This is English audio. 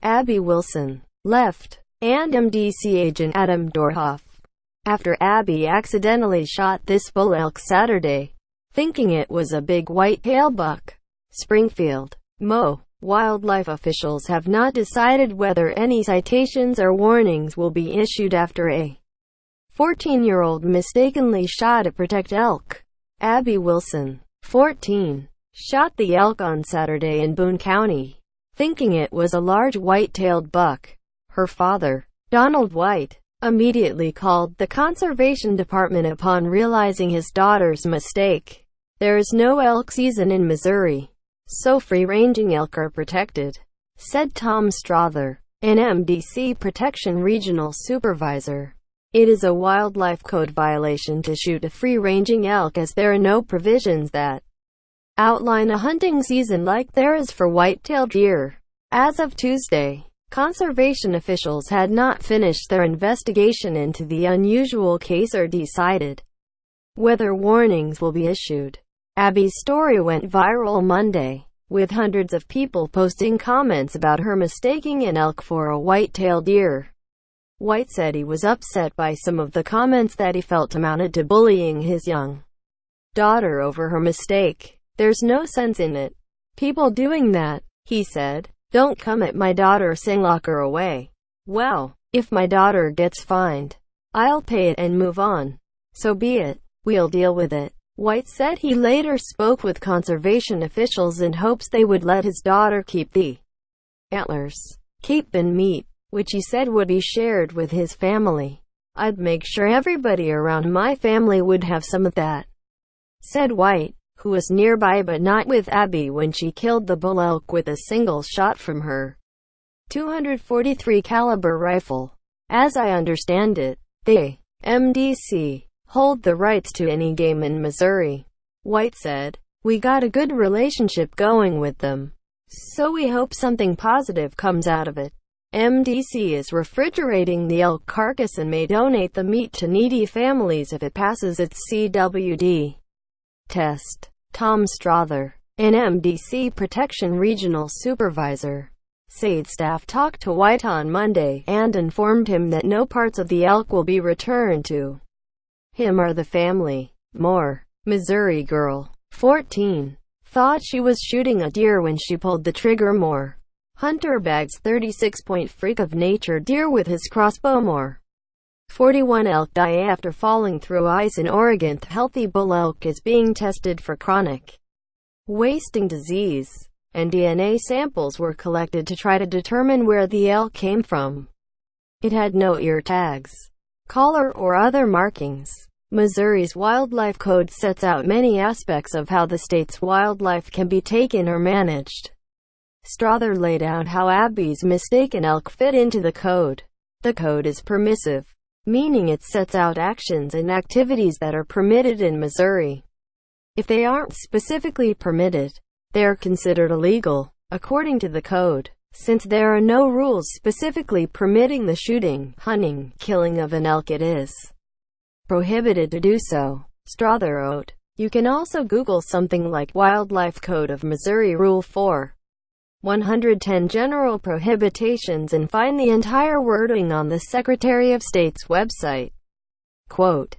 Abby Wilson, left, and MDC agent Adam Doerhoff. After Abby accidentally shot this bull elk Saturday, thinking it was a big white-tail buck. Springfield, Mo. Wildlife officials have not decided whether any citations or warnings will be issued after a 14-year-old mistakenly shot a protect elk. Abby Wilson, 14, shot the elk on Saturday in Boone County, thinking it was a large white-tailed buck. Her father, Donald White, immediately called the conservation department upon realizing his daughter's mistake. There is no elk season in Missouri, so free-ranging elk are protected, said Tom Strother, an MDC Protection Regional Supervisor. It is a wildlife code violation to shoot a free-ranging elk, as there are no provisions that outline a hunting season like there is for white-tailed deer. As of Tuesday, conservation officials had not finished their investigation into the unusual case or decided whether warnings will be issued. Abby's story went viral Monday, with hundreds of people posting comments about her mistaking an elk for a white-tailed deer. White said he was upset by some of the comments that he felt amounted to bullying his young daughter over her mistake. "There's no sense in it. People doing that," he said. "Don't come at my daughter saying lock her away. Well, if my daughter gets fined, I'll pay it and move on. So be it. We'll deal with it." White said he later spoke with conservation officials in hopes they would let his daughter keep the antlers, cape and meat, which he said would be shared with his family. "I'd make sure everybody around my family would have some of that," said White, who was nearby but not with Abby when she killed the bull elk with a single shot from her .243 caliber rifle. "As I understand it, they, MDC, hold the rights to any game in Missouri," White said. "We got a good relationship going with them, so we hope something positive comes out of it. MDC is refrigerating the elk carcass and may donate the meat to needy families if it passes its CWD test." Tom Strother, an MDC Protection Regional Supervisor, said staff talked to White on Monday and informed him that no parts of the elk will be returned to him or the family. More, Missouri girl, 14, thought she was shooting a deer when she pulled the trigger. Moore, hunter bags 36-point freak of nature deer with his crossbow. Moore, 41, elk die after falling through ice in Oregon. Healthy bull elk is being tested for chronic wasting disease, and DNA samples were collected to try to determine where the elk came from. It had no ear tags, collar, or other markings. Missouri's wildlife code sets out many aspects of how the state's wildlife can be taken or managed. Strother laid out how Abby's mistaken elk fit into the code. The code is permissive, meaning it sets out actions and activities that are permitted in Missouri. If they aren't specifically permitted, they're considered illegal, according to the code. Since there are no rules specifically permitting the shooting, hunting, killing of an elk, it is prohibited to do so, Strother wrote. You can also Google something like Wildlife Code of Missouri Rule 4. 110 General Prohibitions and find the entire wording on the Secretary of State's website. Quote,